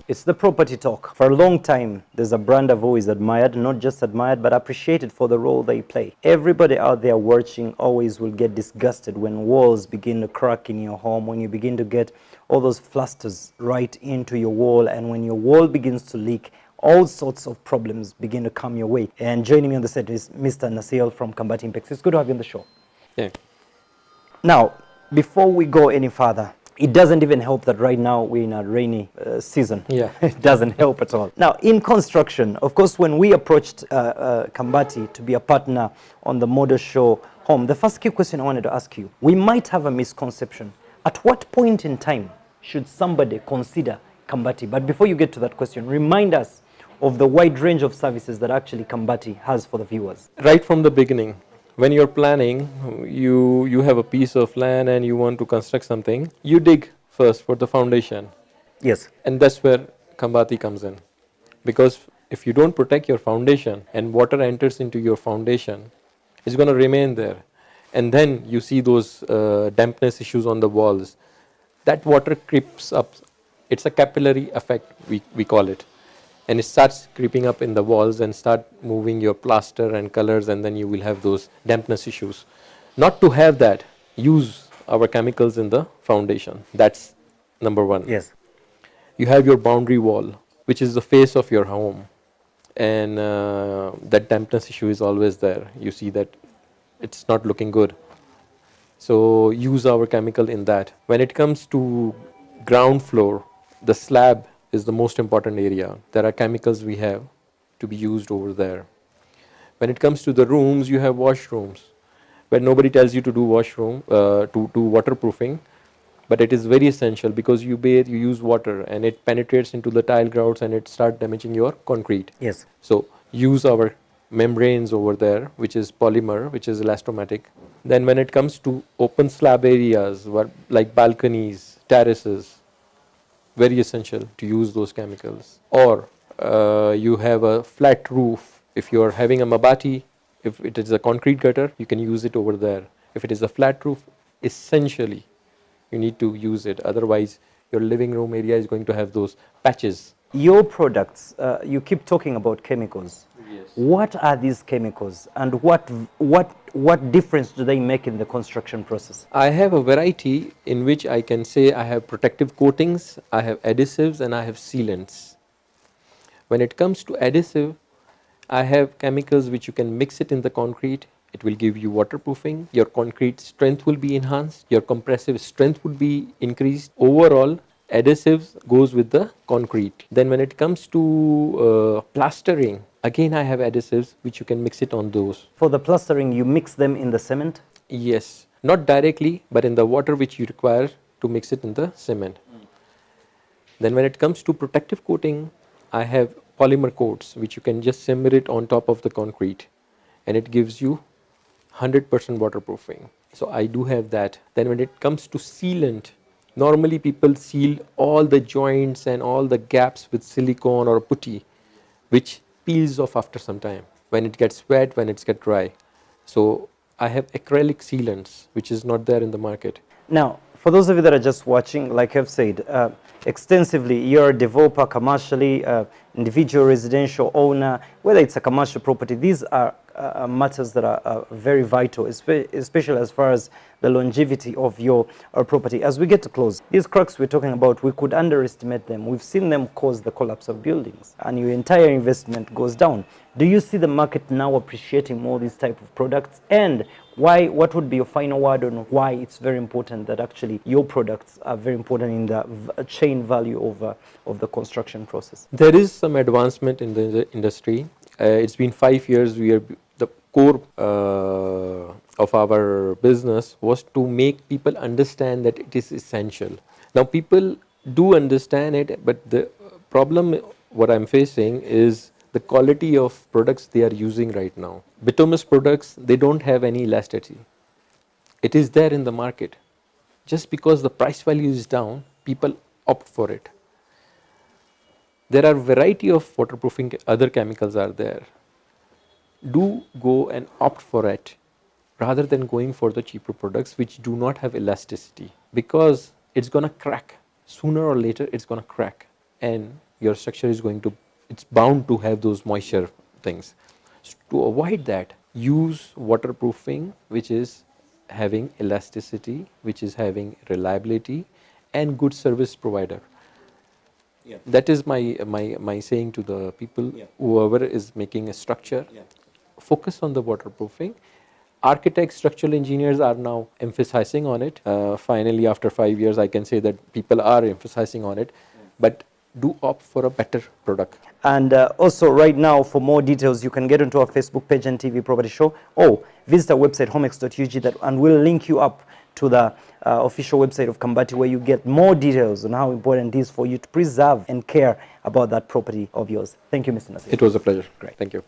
It's the property talk. For a long time, there's a brand I've always admired, not just admired, but appreciated for the role they play. Everybody out there watching always will get disgusted when walls begin to crack in your home, when you begin to get all those flusters right into your wall, and when your wall begins to leak, all sorts of problems begin to come your way. And joining me on the set is Mr. Nasil from Khambati Impex. It's good to have you on the show. Yeah. Now, before we go any further, it doesn't even help that right now we're in a rainy season. Yeah. It doesn't help at all. Now, in construction, of course, when we approached Khambati to be a partner on the model show Home, the first key question I wanted to ask you, we might have a misconception. At what point in time should somebody consider Khambati? But before you get to that question, remind us of the wide range of services that actually Khambati has for the viewers. Right from the beginning, when you're planning, you have a piece of land and you want to construct something, you dig first for the foundation. Yes. And that's where Khambati comes in. Because if you don't protect your foundation and water enters into your foundation, it's going to remain there. And then you see those dampness issues on the walls. That water creeps up. It's a capillary effect, we call it. And it starts creeping up in the walls and start moving your plaster and colors, and then you will have those dampness issues. Not to have that, use our chemicals in the foundation. That's number one. Yes. You have your boundary wall, which is the face of your home. And that dampness issue is always there. You see that it's not looking good. So use our chemical in that. When it comes to ground floor, the slab is the most important area. There are chemicals we have to be used over there. When it comes to the rooms, you have washrooms, where nobody tells you to do washroom, to do waterproofing, but it is very essential because you bathe, you use water, and it penetrates into the tile grouts and it starts damaging your concrete. Yes. So use our membranes over there, which is polymer, which is elastomatic. Then when it comes to open slab areas, like balconies, terraces, very essential to use those chemicals. Or you have a flat roof. If you are having a Mabati, if it is a concrete gutter, you can use it over there. If it is a flat roof, essentially you need to use it. Otherwise, your living room area is going to have those patches. Your products, you keep talking about chemicals. Yes. What are these chemicals, and what difference do they make in the construction process? I have a variety in which I can say I have protective coatings, I have adhesives, and I have sealants. When it comes to adhesive, I have chemicals which you can mix it in the concrete. It will give you waterproofing. Your concrete strength will be enhanced. Your compressive strength would be increased. Overall, adhesives goes with the concrete. Then when it comes to plastering, again I have adhesives which you can mix it on those. For the plastering, you mix them in the cement? Yes, not directly, but in the water which you require to mix it in the cement. Then when it comes to protective coating, I have polymer coats which you can just simmer it on top of the concrete, and it gives you 100% waterproofing. So I do have that. Then when it comes to sealant, normally people seal all the joints and all the gaps with silicone or putty, which peels off after some time when it gets wet, when it gets dry. So I have acrylic sealants, which is not there in the market. Now, for those of you that are just watching, like I've said extensively, you're a developer commercially, individual residential owner, whether it's a commercial property. These are matters that are very vital, especially as far as the longevity of your property. As we get to close, these cracks we're talking about, we could underestimate them. We've seen them cause the collapse of buildings, and your entire investment goes down. Do you see the market now appreciating more these type of products? And why? What would be your final word on why it's very important that actually your products are very important in the chain value of the construction process? There is some advancement in the industry. It's been 5 years. The core of our business was to make people understand that it is essential. Now people do understand it, but the problem what I'm facing is the quality of products they are using right now. Bituminous products, they don't have any elasticity. It is there in the market. Just because the price value is down, people opt for it. There are variety of waterproofing other chemicals are there. Do go and opt for it rather than going for the cheaper products which do not have elasticity, because it's going to crack. Sooner or later it's going to crack and your structure is going to, it's bound to have those moisture things. So to avoid that, use waterproofing which is having elasticity, which is having reliability and good service provider. Yeah. That is my saying to the people, Yeah. whoever is making a structure, Yeah. focus on the waterproofing. Architects, structural engineers are now emphasizing on it. Finally, after 5 years, I can say that people are emphasizing on it, but do opt for a better product. And also right now, for more details, you can get onto our Facebook page and TV Property Show, or visit our website homex.ug, and we'll link you up to the official website of Khambati, where you get more details on how important it is for you to preserve and care about that property of yours. Thank you, Mr. Nasir. It was a pleasure. Great. Thank you.